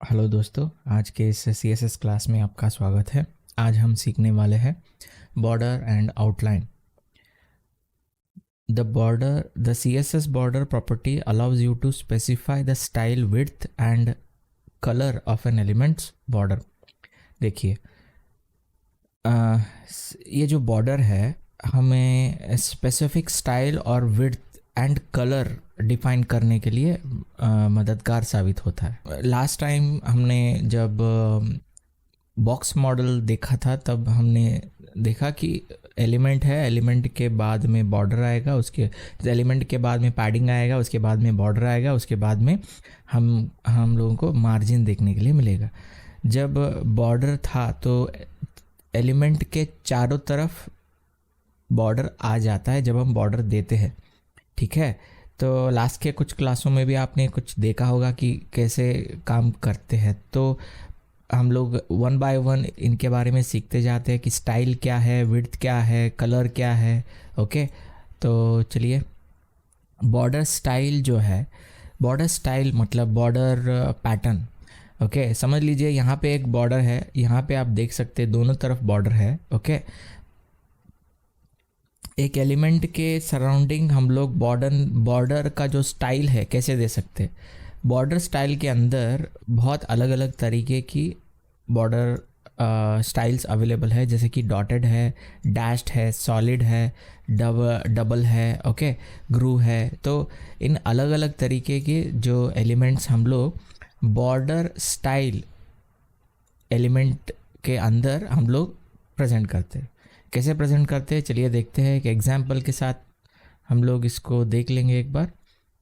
Hello दोस्तों, आज के इस CSS क्लास में आपका स्वागत है। आज हम सीखने वाले हैं border and outline. The CSS border property allows you to specify the style, width and color of an element's border। देखिए, ये जो बॉर्डर है हमें स्पेसिफिक स्टाइल और विड्थ एंड कलर डिफाइन करने के लिए मददगार साबित होता है। लास्ट टाइम हमने जब बॉक्स मॉडल देखा था तब हमने देखा कि एलिमेंट है, एलिमेंट के बाद में बॉर्डर आएगा, उसके एलिमेंट के बाद में पैडिंग आएगा, उसके बाद में बॉर्डर आएगा, उसके बाद में हम लोगों को मार्जिन देखने के लिए मिलेगा। जब बॉर्डर था तो एलिमेंट के चारों तरफ बॉर्डर आ जाता है जब हम बॉर्डर देते हैं, ठीक है। तो लास्ट के कुछ क्लासों में भी आपने कुछ देखा होगा कि कैसे काम करते हैं। तो हम लोग वन बाय वन इनके बारे में सीखते जाते हैं कि स्टाइल क्या है, विड्थ क्या है, कलर क्या है। ओके, तो चलिए, बॉर्डर स्टाइल जो है, बॉर्डर स्टाइल मतलब बॉर्डर पैटर्न। ओके, समझ लीजिए यहाँ पे एक बॉर्डर है, यहाँ पे आप देख सकते हैं दोनों तरफ बॉर्डर है। ओके, एक एलिमेंट के सराउंडिंग हम लोग बॉर्डर का जो स्टाइल है कैसे दे सकते हैं। बॉर्डर स्टाइल के अंदर बहुत अलग अलग तरीके की बॉर्डर स्टाइल्स अवेलेबल है, जैसे कि डॉटेड है, डैश्ड है, सॉलिड है, डबल है, ओके, ग्रू है। तो इन अलग अलग तरीके के जो एलिमेंट्स हम लोग बॉर्डर स्टाइल एलिमेंट के अंदर हम लोग प्रेजेंट करते हैं। कैसे प्रेजेंट करते हैं चलिए देखते हैं। एक एग्जाम्पल के साथ हम लोग इसको देख लेंगे एक बार।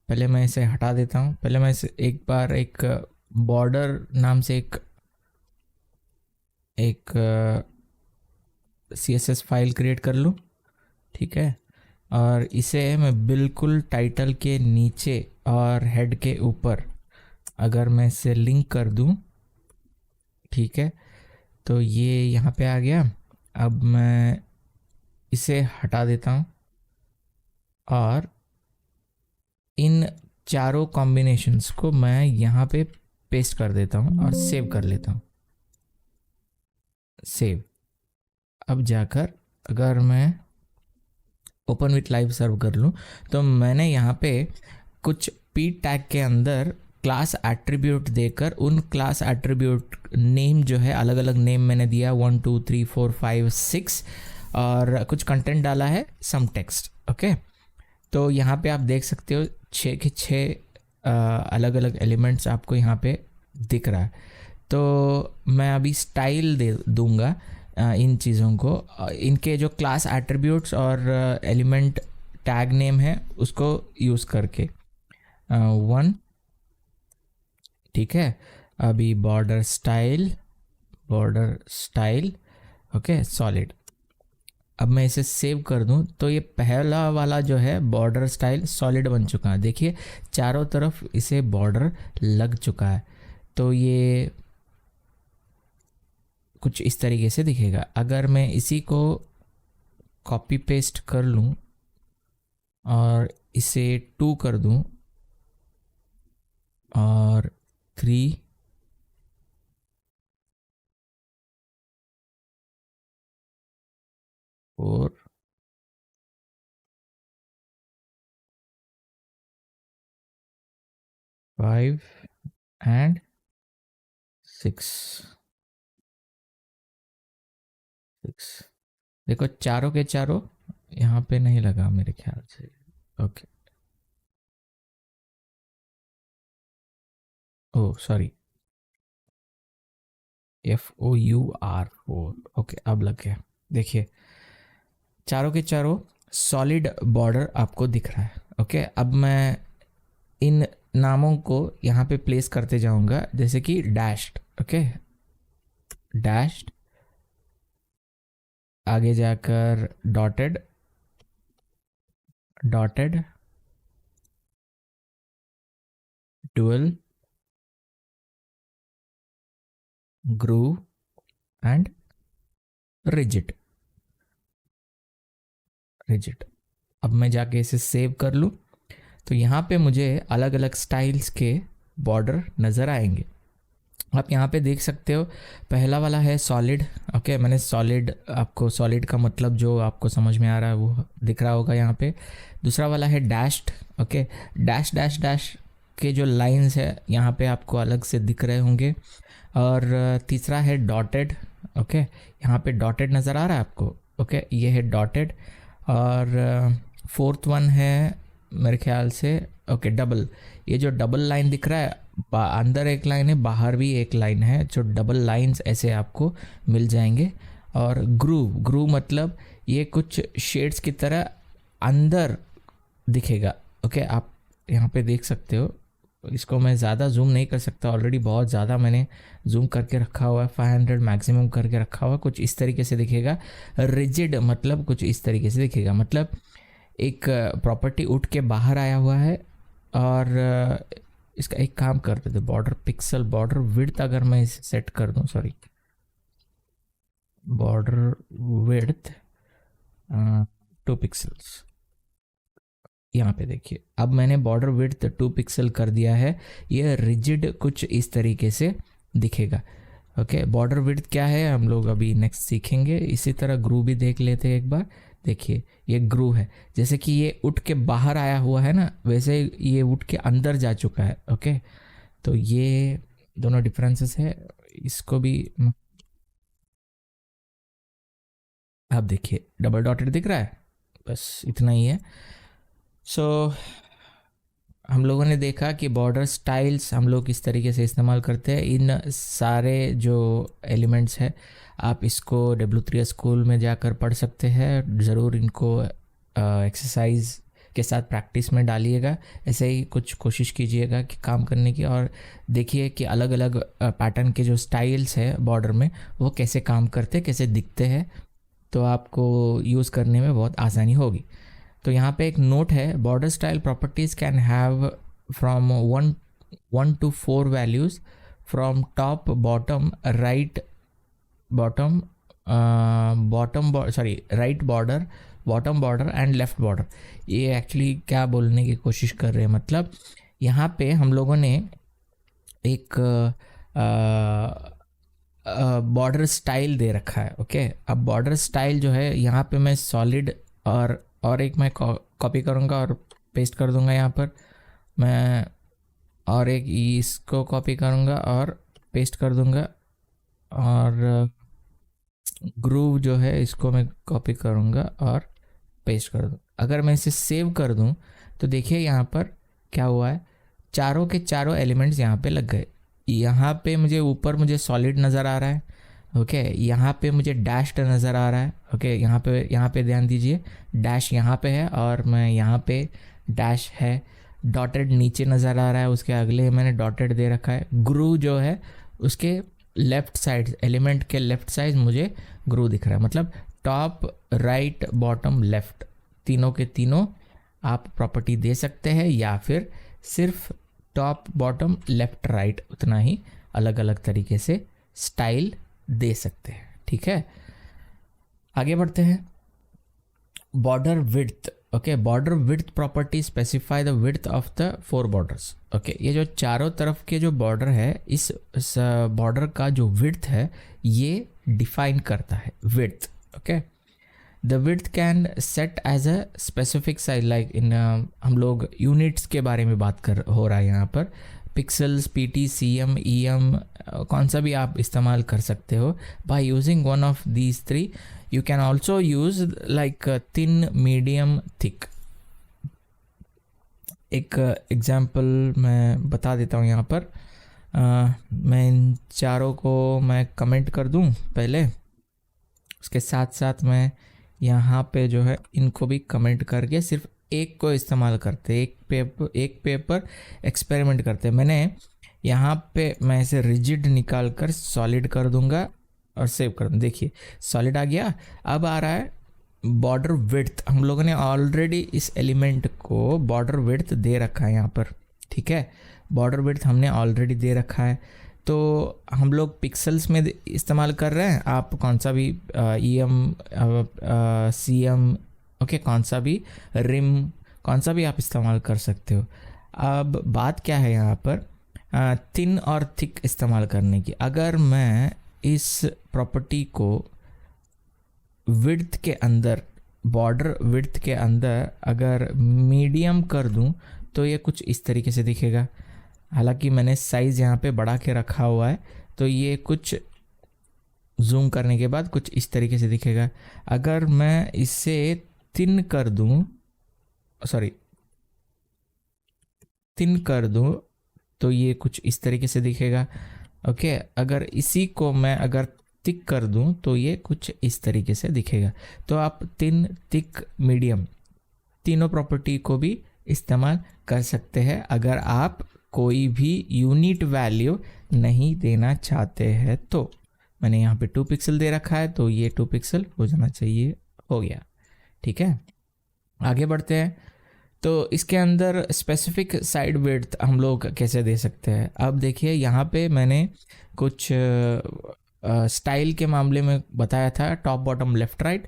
पहले मैं इसे हटा देता हूँ। पहले मैं इसे एक बार एक बॉर्डर नाम से एक CSS फाइल क्रिएट कर लूँ, ठीक है। और इसे मैं बिल्कुल टाइटल के नीचे और हेड के ऊपर अगर मैं इसे लिंक कर दूँ, ठीक है, तो ये यहाँ पे आ गया। अब मैं इसे हटा देता हूँ और इन चारों कॉम्बिनेशंस को मैं यहाँ पे पेस्ट कर देता हूँ और सेव कर लेता हूँ। सेव। अब जाकर अगर मैं ओपन विथ लाइव सर्व कर लूँ तो मैंने यहाँ पे कुछ पी टैग के अंदर क्लास एट्रीब्यूट देकर उन क्लास एट्रीब्यूट नेम जो है अलग अलग नेम मैंने दिया 1 2 3 4 5 6 और कुछ कंटेंट डाला है, सम टेक्स्ट। ओके, तो यहाँ पे आप देख सकते हो 6 के 6 अलग अलग एलिमेंट्स आपको यहाँ पे दिख रहा है। तो मैं अभी स्टाइल दे दूंगा इन चीज़ों को। इनके जो क्लास एट्रीब्यूट्स और एलिमेंट टैग नेम है उसको यूज़ करके 1, ठीक है। अभी बॉर्डर स्टाइल, ओके, सॉलिड। अब मैं इसे सेव कर दूं तो ये पहला वाला जो है बॉर्डर स्टाइल सॉलिड बन चुका है। देखिए चारों तरफ इसे बॉर्डर लग चुका है। तो ये कुछ इस तरीके से दिखेगा। अगर मैं इसी को कॉपी पेस्ट कर लूं और इसे 2 कर दूं और 3, 4, 5 एंड 6। देखो चारों के चारों यहाँ पे नहीं लगा मेरे ख्याल से। ओके, ओ सॉरी, FOUR4, ओके, अब लग गया। देखिए चारों के चारों सॉलिड बॉर्डर आपको दिख रहा है। ओके, अब मैं इन नामों को यहाँ पे प्लेस करते जाऊंगा, जैसे कि डैश्ड। ओके, डैश्ड, आगे जाकर dotted, dual, groove and rigid. अब मैं जाके इसे सेव कर लूँ तो यहाँ पे मुझे अलग अलग स्टाइल्स के बॉर्डर नज़र आएंगे। आप यहाँ पे देख सकते हो, पहला वाला है सॉलिड। ओके, मैंने सॉलिड, आपको सॉलिड का मतलब जो आपको समझ में आ रहा है वो दिख रहा होगा यहाँ पे। दूसरा वाला है dashed. Okay, dash dash dash के जो लाइंस है यहाँ पे आपको अलग से दिख रहे होंगे। और तीसरा है डॉटेड। ओके, यहाँ पे डॉटेड नज़र आ रहा है आपको। ओके, ये है डॉटेड। और फोर्थ वन है मेरे ख्याल से, ओके, डबल। ये जो डबल लाइन दिख रहा है, अंदर एक लाइन है, बाहर भी एक लाइन है, जो डबल लाइंस ऐसे आपको मिल जाएंगे। और ग्रूव, ग्रूव मतलब ये कुछ शेड्स की तरह अंदर दिखेगा। ओके, आप यहाँ पे देख सकते हो। इसको मैं ज़्यादा जूम नहीं कर सकता, ऑलरेडी बहुत ज़्यादा मैंने जूम करके रखा हुआ है, 500 मैक्सिमम करके रखा हुआ है। कुछ इस तरीके से दिखेगा। रिजिड मतलब कुछ इस तरीके से दिखेगा, मतलब एक प्रॉपर्टी उठ के बाहर आया हुआ है। और इसका एक काम करते थे, बॉर्डर पिक्सल, बॉर्डर विड्थ अगर मैं इसे सेट कर दूं, सॉरी, बॉर्डर विड्थ 2 पिक्सल्स, यहाँ पे देखिए, अब मैंने बॉर्डर विड्थ 2 पिक्सल कर दिया है। ये रिजिड कुछ इस तरीके से दिखेगा। ओके, बॉर्डर विड्थ क्या है हम लोग अभी नेक्स्ट सीखेंगे। इसी तरह ग्रू भी देख लेते हैं एक बार। देखिए, ये ग्रू है, जैसे कि ये उठ के बाहर आया हुआ है ना, वैसे ये उठ के अंदर जा चुका है। ओके, तो ये दोनों डिफरेंसेस है। इसको भी आप देखिए, डबल डॉटेड दिख रहा है, बस इतना ही है। सो हम लोगों ने देखा कि बॉर्डर स्टाइल्स हम लोग किस तरीके से इस्तेमाल करते हैं। इन सारे जो एलिमेंट्स हैं, आप इसको W3 स्कूल में जाकर पढ़ सकते हैं। ज़रूर इनको एक्सरसाइज के साथ प्रैक्टिस में डालिएगा। ऐसे ही कुछ कोशिश कीजिएगा कि काम करने की, और देखिए कि अलग अलग पैटर्न के जो स्टाइल्स है बॉर्डर में वो कैसे काम करते, कैसे दिखते हैं, तो आपको यूज़ करने में बहुत आसानी होगी। तो यहाँ पे एक नोट है, border style properties can have from 1 to 4 values from top, bottom, right bottom, right border, bottom border and left border. ये एक्चुअली क्या बोलने की कोशिश कर रहे हैं, मतलब यहाँ पे हम लोगों ने एक बॉर्डर स्टाइल दे रखा है। ओके, अब बॉर्डर स्टाइल जो है यहाँ पे मैं सॉलिड और एक मैं कॉपी करूँगा और पेस्ट कर दूँगा यहाँ पर मैं, और एक इसको कॉपी करूँगा और पेस्ट कर दूँगा, और ग्रूव जो है इसको मैं कॉपी करूँगा और पेस्ट कर दूँ। अगर मैं इसे सेव कर दूँ तो देखिए यहाँ पर क्या हुआ है, चारों के चारों एलिमेंट्स यहाँ पे लग गए। यहाँ पे मुझे ऊपर मुझे सॉलिड नज़र आ रहा है। ओके, यहाँ पे मुझे डैश्ड नज़र आ रहा है। ओके, यहाँ पे ध्यान दीजिए, डैश यहाँ पे है और मैं यहाँ पे डैश है। डॉटेड नीचे नज़र आ रहा है, उसके अगले मैंने डॉटेड दे रखा है। ग्रू जो है उसके लेफ़्ट साइड, एलिमेंट के लेफ़्ट साइड मुझे ग्रू दिख रहा है, मतलब टॉप, राइट, बॉटम, लेफ़्ट, तीनों के तीनों आप प्रॉपर्टी दे सकते हैं, या फिर सिर्फ टॉप, बॉटम, लेफ़्ट, राइट, उतना ही अलग अलग तरीके से स्टाइल दे सकते हैं। ठीक है, आगे बढ़ते हैं। Border width. Okay, border width property specify the width of the 4 borders. Okay, ये जो चारों तरफ के जो बॉर्डर है, इस बॉर्डर का जो विड्थ है ये डिफाइन करता है width. Okay, the width can set as a specific size, like in हम लोग यूनिट्स के बारे में बात कर हो रहा है यहाँ पर, पिक्सल्स, PT, CM, EM, कौन सा भी आप इस्तेमाल कर सकते हो। By using one of these 3 you can also use like thin, medium, thick. एक एग्जाम्पल मैं बता देता हूँ यहाँ पर। मैं इन चारों को मैं कमेंट कर दूँ पहले, उसके साथ साथ मैं यहाँ पे जो है इनको भी कमेंट करके सिर्फ एक को इस्तेमाल करते, एक पेपर एक्सपेरिमेंट करते। मैंने यहाँ पे मैं इसे रिजिड निकाल कर सॉलिड कर दूंगा और सेव कर दूँ। देखिए सॉलिड आ गया। अब आ रहा है बॉर्डर विड्थ। हम लोगों ने ऑलरेडी इस एलिमेंट को बॉर्डर विड्थ दे रखा है यहाँ पर, ठीक है, बॉर्डर विड्थ हमने ऑलरेडी दे रखा है। तो हम लोग पिक्सल्स में इस्तेमाल कर रहे हैं, आप कौन सा भी EM, CM, ओके, कौन सा भी रिम, कौन सा भी आप इस्तेमाल कर सकते हो। अब बात क्या है यहाँ पर, थिन और थिक इस्तेमाल करने की। अगर मैं इस प्रॉपर्टी को विड्थ के अंदर, बॉर्डर विड्थ के अंदर अगर मीडियम कर दूं तो ये कुछ इस तरीके से दिखेगा। हालांकि मैंने साइज़ यहाँ पे बढ़ा के रखा हुआ है, तो ये कुछ जूम करने के बाद कुछ इस तरीके से दिखेगा। अगर मैं इसे थिन कर दूं, थिन कर दूं तो ये कुछ इस तरीके से दिखेगा। ओके, अगर इसी को मैं अगर थिक कर दूं तो ये कुछ इस तरीके से दिखेगा। तो आप थिन, थिक, मीडियम तीनों प्रॉपर्टी को भी इस्तेमाल कर सकते हैं अगर आप कोई भी यूनिट वैल्यू नहीं देना चाहते हैं। तो मैंने यहाँ पे 2 पिक्सल दे रखा है, तो ये 2 पिक्सल हो जाना चाहिए, हो गया। ठीक है, आगे बढ़ते हैं। तो इसके अंदर स्पेसिफिक साइड विड्थ हम लोग कैसे दे सकते हैं। अब देखिए, यहाँ पे मैंने कुछ स्टाइल के मामले में बताया था, टॉप बॉटम लेफ्ट राइट।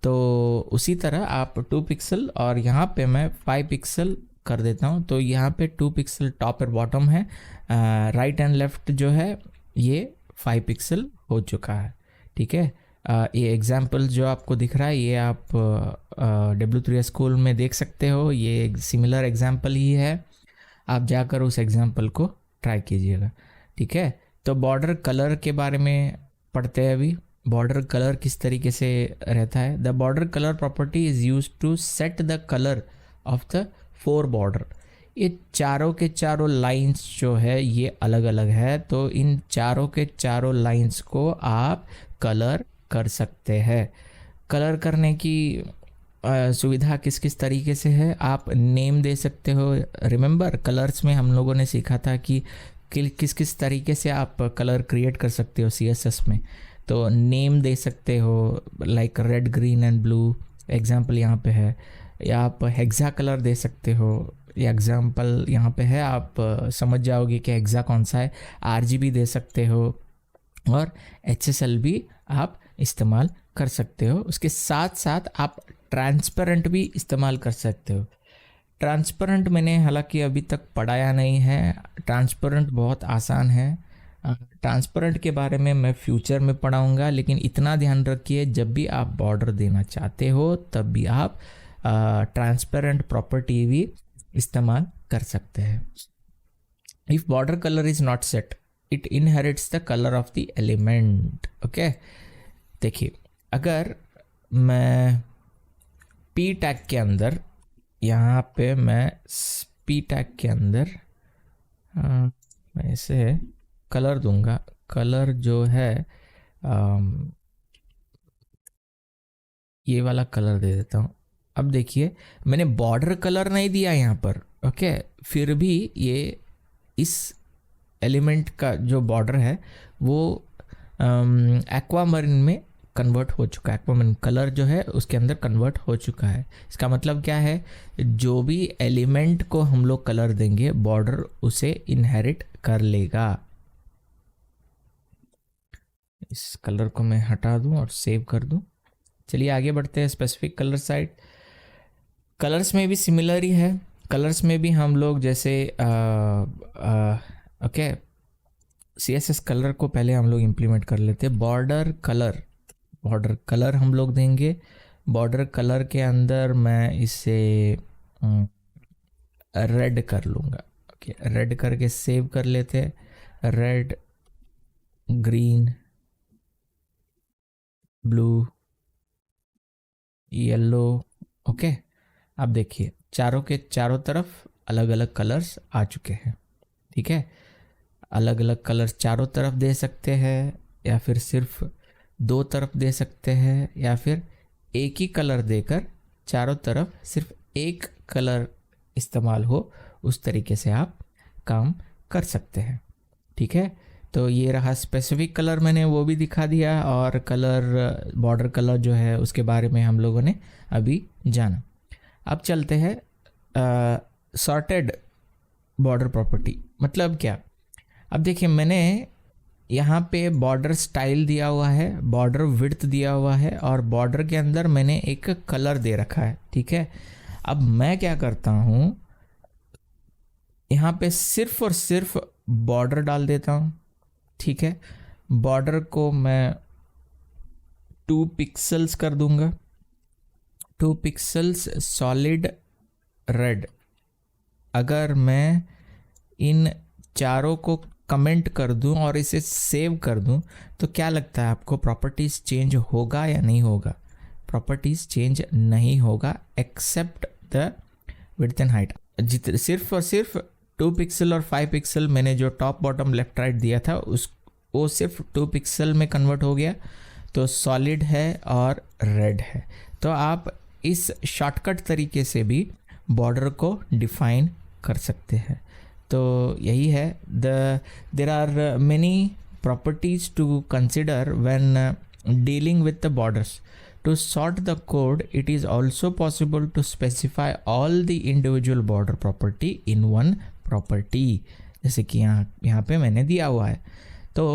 तो उसी तरह आप 2 पिक्सल और यहाँ पे मैं 5 पिक्सल कर देता हूँ। तो यहाँ पे 2 पिक्सल टॉप और बॉटम है, राइट एंड लेफ्ट जो है ये 5 पिक्सल हो चुका है। ठीक है, ये एग्जाम्पल जो आपको दिख रहा है ये आप W3 स्कूल में देख सकते हो। ये एक सिमिलर एग्जाम्पल ही है, आप जाकर उस एग्जाम्पल को ट्राई कीजिएगा। ठीक है, तो बॉर्डर कलर के बारे में पढ़ते हैं अभी। बॉर्डर कलर किस तरीके से रहता है। The border colour property is use to set the colour of the 4 border. ये चारों के चारों लाइंस जो है ये अलग अलग है, तो इन चारों के चारों लाइंस को आप कलर कर सकते हैं। कलर करने की सुविधा किस किस तरीके से है, आप नेम दे सकते हो। रिमेंबर, कलर्स में हम लोगों ने सीखा था कि किस किस तरीके से आप कलर क्रिएट कर सकते हो CSS में। तो नेम दे सकते हो, like red, green and blue example यहाँ पे है। या आप हेक्सा कलर दे सकते हो, ये एग्जाम्पल यहाँ पे है, आप समझ जाओगे कि हेक्सा कौन सा है। RGB दे सकते हो और HSL भी आप इस्तेमाल कर सकते हो। उसके साथ साथ आप ट्रांसपेरेंट भी इस्तेमाल कर सकते हो। ट्रांसपेरेंट मैंने हालांकि अभी तक पढ़ाया नहीं है, ट्रांसपेरेंट बहुत आसान है। ट्रांसपेरेंट के बारे में मैं फ्यूचर में पढ़ाऊँगा, लेकिन इतना ध्यान रखिए जब भी आप बॉर्डर देना चाहते हो तब भी आप ट्रांसपेरेंट प्रॉपर्टी भी इस्तेमाल कर सकते हैं। If border colour is not set, it inherits the colour of the element. Okay, देखिए, अगर मैं P टैग के अंदर, यहाँ पे मैं P टैग के अंदर मैं इसे कलर दूंगा। कलर जो है ये वाला कलर दे देता हूँ। अब देखिए, मैंने बॉर्डर कलर नहीं दिया यहाँ पर। ओके, फिर भी ये इस एलिमेंट का जो बॉर्डर है वो एक्वामरीन में कन्वर्ट हो चुका है। एक्वामरीन कलर जो है उसके अंदर कन्वर्ट हो चुका है। इसका मतलब क्या है, जो भी एलिमेंट को हम लोग कलर देंगे बॉर्डर उसे इनहेरिट कर लेगा। इस कलर को मैं हटा दूं और सेव कर दूं। चलिए आगे बढ़ते हैं। स्पेसिफिक कलर साइड, कलर्स में भी सिमिलर ही है। कलर्स में भी हम लोग जैसे ओके, CSS कलर को पहले हम लोग इम्प्लीमेंट कर लेते हैं। बॉर्डर कलर हम लोग देंगे। बॉर्डर कलर के अंदर मैं इसे रेड कर लूँगा। ओके, रेड करके सेव कर लेते हैं। Red, green, blue, yellow. Okay, अब देखिए चारों के चारों तरफ अलग अलग कलर्स आ चुके हैं। ठीक है, अलग अलग कलर्स चारों तरफ दे सकते हैं, या फिर सिर्फ 2 तरफ दे सकते हैं, या फिर एक ही कलर देकर चारों तरफ सिर्फ एक कलर इस्तेमाल हो, उस तरीके से आप काम कर सकते हैं। ठीक है, तो ये रहा स्पेसिफिक कलर, मैंने वो भी दिखा दिया। और कलर, बॉर्डर कलर जो है उसके बारे में हम लोगों ने अभी जाना। अब चलते हैं सॉर्टेड बॉर्डर प्रॉपर्टी। मतलब क्या, अब देखिए मैंने यहाँ पे बॉर्डर स्टाइल दिया हुआ है, बॉर्डर विड्थ दिया हुआ है, और बॉर्डर के अंदर मैंने एक कलर दे रखा है। ठीक है, अब मैं क्या करता हूँ, यहाँ पे सिर्फ और सिर्फ बॉर्डर डाल देता हूँ, ठीक है। बॉर्डर को मैं 2 पिक्सल्स कर दूंगा, 2 पिक्सल्स सॉलिड रेड। अगर मैं इन चारों को कमेंट कर दूं और इसे सेव कर दूं तो क्या लगता है आपको, प्रॉपर्टीज चेंज होगा या नहीं होगा? प्रॉपर्टीज चेंज नहीं होगा except the width and height. सिर्फ और सिर्फ 2 पिक्सल और 5 पिक्सल मैंने जो टॉप बॉटम लेफ्ट राइट दिया था वो सिर्फ 2 पिक्सल में कन्वर्ट हो गया, तो सॉलिड है और रेड है। तो आप इस शॉर्टकट तरीके से भी बॉर्डर को डिफाइन कर सकते हैं। तो यही है, there are many properties to consider when dealing with the borders. To sort the code, it is also possible to specify all the individual border property in one property, जैसे कि यहाँ पे मैंने दिया हुआ है। तो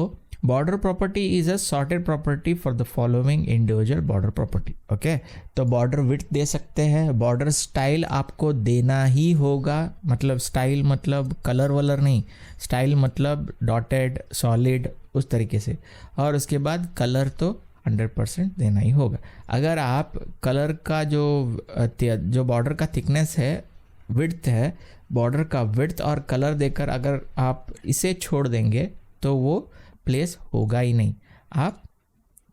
border property is a sorted property for the following individual border property, okay? तो border width दे सकते हैं, border style आपको देना ही होगा, मतलब style मतलब कलर वलर नहीं, style मतलब dotted, solid, उस तरीके से। और उसके बाद कलर तो 100% देना ही होगा। अगर आप कलर का जो बॉर्डर का थिकनेस है, विड्थ है, बॉर्डर का विड्थ और कलर देकर अगर आप इसे छोड़ देंगे तो वो प्लेस होगा ही नहीं। आप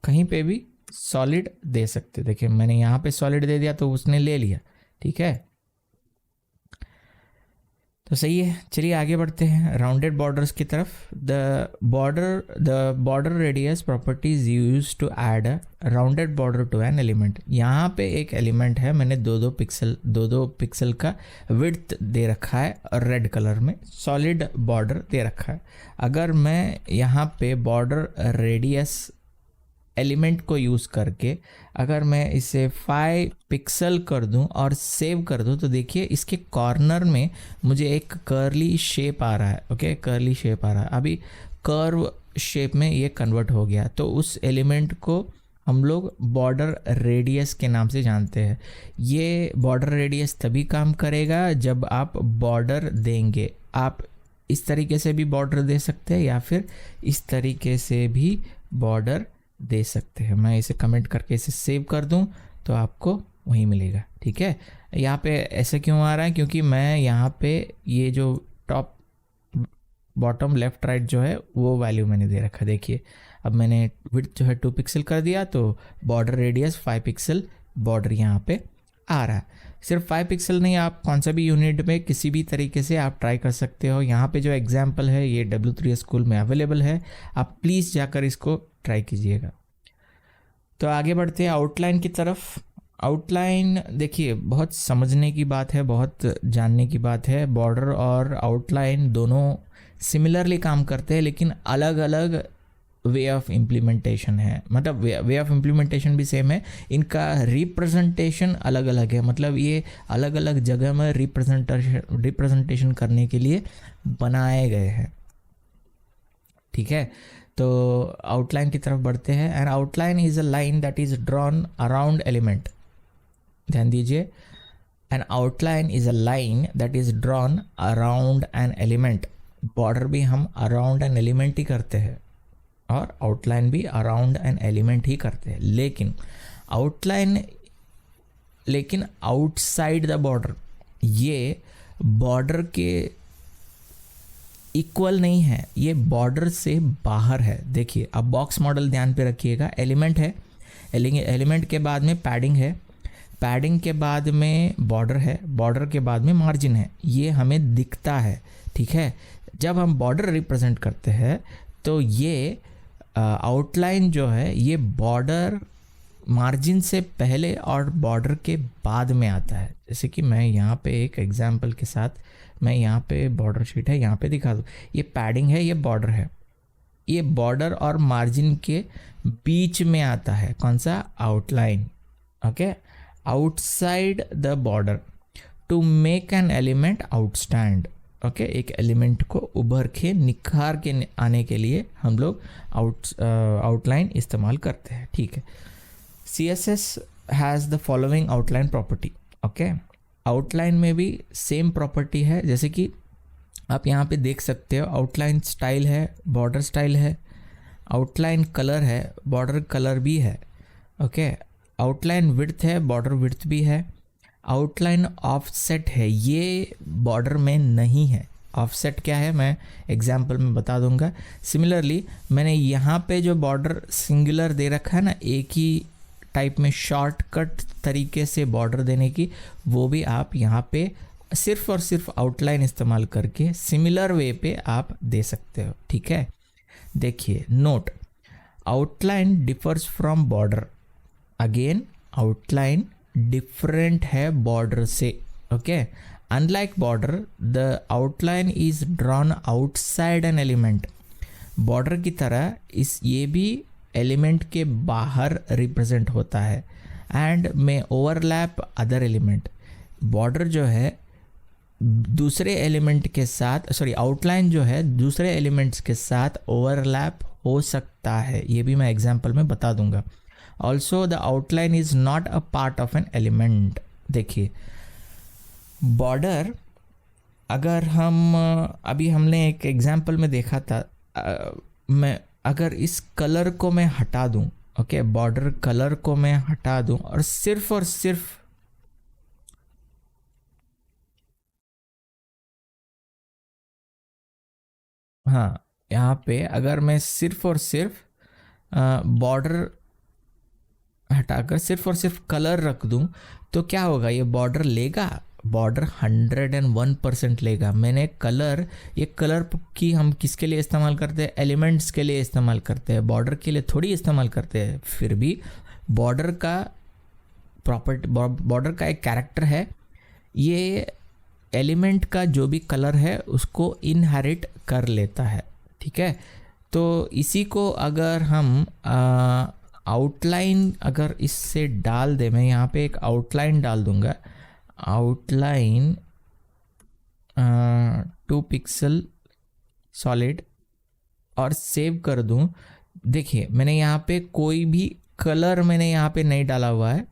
कहीं पे भी सॉलिड दे सकते। देखिए मैंने यहाँ पे सॉलिड दे दिया तो उसने ले लिया, ठीक है। तो सही है, चलिए आगे बढ़ते हैं राउंडेड बॉर्डर्स की तरफ। The border radius properties use to add a rounded border to an element. यहाँ पे एक एलिमेंट है, मैंने 2-2 पिक्सल का विड्थ दे रखा है और रेड कलर में सॉलिड बॉर्डर दे रखा है। अगर मैं यहाँ पे बॉर्डर रेडियस एलिमेंट को यूज़ करके अगर मैं इसे 5 पिक्सल कर दूं और सेव कर दूं तो देखिए इसके कॉर्नर में मुझे एक कर्ली शेप आ रहा है, ओके, कर्ली शेप आ रहा है। अभी कर्व शेप में ये कन्वर्ट हो गया, तो उस एलिमेंट को हम लोग बॉर्डर रेडियस के नाम से जानते हैं। ये बॉर्डर रेडियस तभी काम करेगा जब आप बॉर्डर देंगे। आप इस तरीके से भी बॉर्डर दे सकते हैं या फिर इस तरीके से भी बॉर्डर दे सकते हैं। मैं इसे कमेंट करके इसे सेव कर दूं तो आपको वही मिलेगा, ठीक है। यहाँ पे ऐसे क्यों आ रहा है, क्योंकि मैं यहाँ पे ये जो टॉप बॉटम लेफ्ट राइट जो है वो वैल्यू मैंने दे रखा। देखिए अब मैंने विड्थ जो है 2 पिक्सल कर दिया तो बॉर्डर रेडियस 5 पिक्सल बॉर्डर यहाँ पे आ रहा है। सिर्फ 5 पिक्सल नहीं, आप कौन सा भी यूनिट में किसी भी तरीके से आप ट्राई कर सकते हो। यहाँ पे जो एग्जाम्पल है ये W3 स्कूल में अवेलेबल है, आप प्लीज़ जाकर इसको ट्राई कीजिएगा। तो आगे बढ़ते हैं आउटलाइन की तरफ। आउटलाइन देखिए बहुत समझने की बात है, बहुत जानने की बात है। बॉर्डर और आउटलाइन दोनों सिमिलरली काम करते हैं लेकिन अलग अलग वे ऑफ इम्प्लीमेंटेशन है। मतलब वे ऑफ इम्प्लीमेंटेशन भी सेम है, इनका रिप्रेजेंटेशन अलग अलग है। मतलब ये अलग अलग जगह में रिप्रेजेंटेशन करने के लिए बनाए गए हैं, ठीक है। तो आउटलाइन की तरफ बढ़ते हैं। And outline is a line that is drawn around element. ध्यान दीजिए, N outline is a line that is drawn around an element. Border भी हम अराउंड एन एलिमेंट ही करते हैं और आउटलाइन भी अराउंड एन एलिमेंट ही करते हैं, लेकिन आउटसाइड द बॉर्डर, ये बॉर्डर के इक्वल नहीं है, ये बॉर्डर से बाहर है। देखिए अब बॉक्स मॉडल ध्यान पे रखिएगा। एलिमेंट है, एलिमेंट के बाद में पैडिंग है, पैडिंग के बाद में बॉर्डर है, बॉर्डर के बाद में मार्जिन है। ये हमें दिखता है, ठीक है। जब हम बॉर्डर रिप्रेजेंट करते हैं तो ये आउटलाइन जो है ये बॉर्डर मार्जिन से पहले और बॉर्डर के बाद में आता है। जैसे कि मैं यहाँ पे एक एग्जांपल के साथ, मैं यहाँ पे बॉर्डर शीट है यहाँ पे दिखा दूँ, ये पैडिंग है, ये बॉर्डर है, ये बॉर्डर और मार्जिन के बीच में आता है। कौन सा? Outline, okay. Outside the border to make an element outstand, okay. एक एलिमेंट को उभर के निखार के आने के लिए हम लोग आउटलाइन इस्तेमाल करते हैं, ठीक है। CSS has the following outline property, okay. Outline में भी सेम प्रॉपर्टी है, जैसे कि आप यहाँ पे देख सकते हो आउटलाइन स्टाइल है, बॉर्डर स्टाइल है, आउटलाइन कलर है, बॉर्डर कलर भी है। ओके, आउटलाइन विड्थ है, बॉर्डर विड्थ भी है। आउटलाइन ऑफसेट है, ये बॉर्डर में नहीं है। ऑफसेट क्या है मैं एग्जाम्पल में बता दूंगा। सिमिलरली मैंने यहाँ पे जो बॉर्डर सिंगुलर दे रखा है ना, एक ही टाइप में शॉर्टकट तरीके से बॉर्डर देने की, वो भी आप यहाँ पे सिर्फ और सिर्फ आउटलाइन इस्तेमाल करके सिमिलर वे पे आप दे सकते हो। ठीक है, देखिए note, outline differs from border. Again outline different है बॉर्डर से। Okay, unlike border the outline is drawn outside an element. Border की तरह ये भी एलिमेंट के बाहर रिप्रेजेंट होता है एंड में ओवरलैप अदर एलिमेंट। बॉर्डर जो है दूसरे एलिमेंट के साथ, सॉरी आउटलाइन जो है दूसरे एलिमेंट्स के साथ ओवरलैप हो सकता है, ये भी मैं एग्जांपल में बता दूंगा। Also the outline is not a part of an element. देखिए बॉर्डर, अगर हम अभी हमने एक एग्जांपल में देखा था, मैं अगर इस कलर को मैं हटा दूं, ओके, बॉर्डर कलर को मैं हटा दूं और सिर्फ हाँ, यहाँ पे अगर मैं सिर्फ और सिर्फ बॉर्डर हटाकर सिर्फ और सिर्फ कलर रख दूं तो क्या होगा, ये बॉर्डर लेगा, बॉर्डर 101% लेगा। मैंने कलर, ये कलर की हम किसके लिए इस्तेमाल करते हैं, एलिमेंट्स के लिए इस्तेमाल करते हैं, बॉर्डर के लिए थोड़ी इस्तेमाल करते हैं। फिर भी बॉर्डर का प्रॉपर्टी, बॉर्डर का एक कैरेक्टर है, ये एलिमेंट का जो भी कलर है उसको इनहेरिट कर लेता है। ठीक है, तो इसी को अगर हम आउटलाइन अगर इससे डाल दे, मैं यहाँ पे एक आउटलाइन डाल दूंगा, आउटलाइन 2 पिक्सल सॉलिड और सेव कर दूं। देखिए मैंने यहाँ पे कोई भी कलर मैंने यहाँ पे नहीं डाला हुआ है,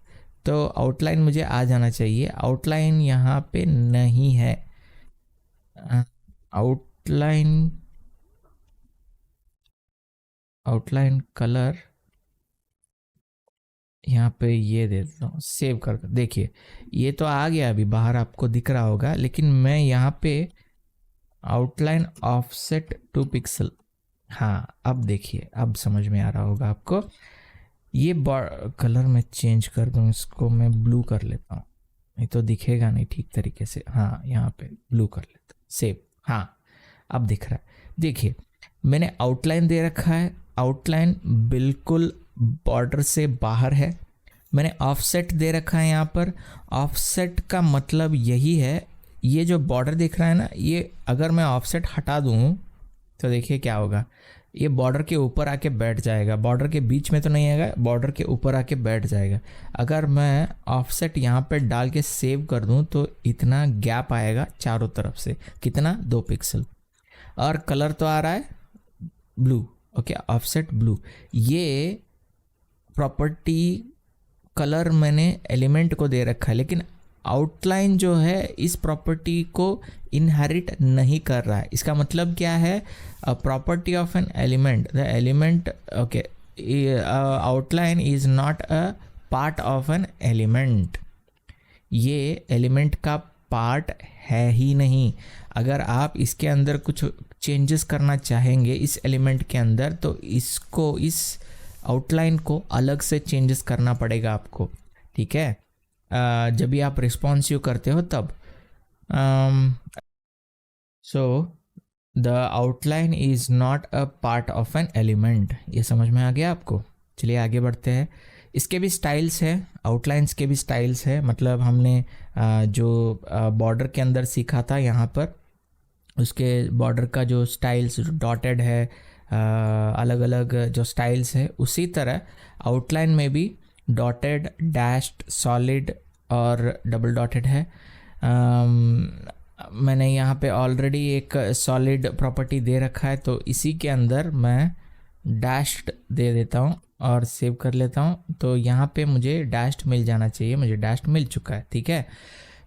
तो आउटलाइन मुझे आ जाना चाहिए। आउटलाइन यहाँ पे नहीं है, आउटलाइन कलर यहाँ पे ये दे देता हूँ, सेव कर, देखिए ये तो आ गया, अभी बाहर आपको दिख रहा होगा, लेकिन मैं यहाँ पे आउटलाइन ऑफसेट 2 पिक्सल, हाँ अब देखिए, अब समझ में आ रहा होगा आपको। ये कलर मैं चेंज कर दूँ, इसको मैं ब्लू कर लेता हूँ, नहीं तो दिखेगा नहीं ठीक तरीके से। हाँ यहाँ पे ब्लू कर लेता हूँ, सेव, हाँ अब दिख रहा है। देखिए मैंने आउटलाइन दे रखा है, आउटलाइन बिल्कुल बॉर्डर से बाहर है। मैंने ऑफसेट दे रखा है यहाँ पर। ऑफसेट का मतलब यही है, ये जो बॉर्डर दिख रहा है ना, ये अगर मैं ऑफसेट हटा दूँ तो देखिए क्या होगा, ये बॉर्डर के ऊपर आके बैठ जाएगा, बॉर्डर के बीच में तो नहीं आएगा, बॉर्डर के ऊपर आके बैठ जाएगा। अगर मैं ऑफसेट यहाँ पे डाल के सेव कर दूँ तो इतना गैप आएगा चारों तरफ से, कितना, 2 पिक्सल, और कलर तो आ रहा है ब्लू। ओके, ऑफसेट ब्लू, ये प्रॉपर्टी कलर मैंने एलिमेंट को दे रखा है, लेकिन आउटलाइन जो है इस प्रॉपर्टी को इनहेरिट नहीं कर रहा है। इसका मतलब क्या है, property of an element, the element, okay, outline is not a part of an element, ये एलिमेंट का पार्ट है ही नहीं। अगर आप इसके अंदर कुछ चेंजेस करना चाहेंगे इस एलिमेंट के अंदर, तो इसको, इस आउटलाइन को अलग से चेंजेस करना पड़ेगा आपको। ठीक है, जब भी आप रिस्पॉन्सिव करते हो तब। So the outline is not a part of an element, ये समझ में आ गया आपको। चलिए आगे बढ़ते हैं। इसके भी स्टाइल्स है, आउटलाइंस के भी स्टाइल्स है, मतलब हमने जो बॉर्डर के अंदर सीखा था यहाँ पर, उसके बॉर्डर का जो स्टाइल्स डॉटेड है, अलग अलग जो स्टाइल्स है, उसी तरह आउटलाइन में भी डॉटेड, डैश्ड, सॉलिड और डबल डॉटेड है। मैंने यहाँ पे ऑलरेडी एक सॉलिड प्रॉपर्टी दे रखा है, तो इसी के अंदर मैं डैश्ड दे देता हूँ और सेव कर लेता हूँ, तो यहाँ पे मुझे डैश्ड मिल जाना चाहिए, मुझे डैश्ड मिल चुका है। ठीक है,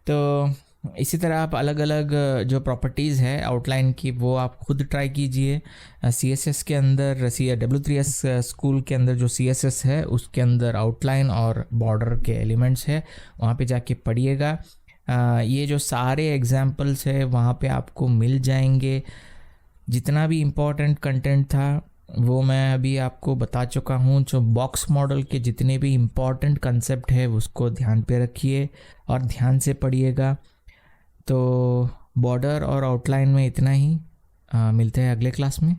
तो इसी तरह आप अलग अलग जो प्रॉपर्टीज़ है आउटलाइन की वो आप खुद ट्राई कीजिए। CSS के अंदर W3S स्कूल के अंदर जो CSS है उसके अंदर आउटलाइन और बॉर्डर के एलिमेंट्स है, वहाँ पे जाके पढ़िएगा। ये जो सारे एग्जाम्पल्स है वहाँ पे आपको मिल जाएंगे। जितना भी इम्पोर्टेंट कंटेंट था वो मैं अभी आपको बता चुका हूँ। जो बॉक्स मॉडल के जितने भी इम्पोर्टेंट कंसेप्ट है उसको ध्यान पे रखिए और ध्यान से पढ़िएगा। तो बॉर्डर और आउटलाइन में इतना ही। मिलते हैं अगले क्लास में।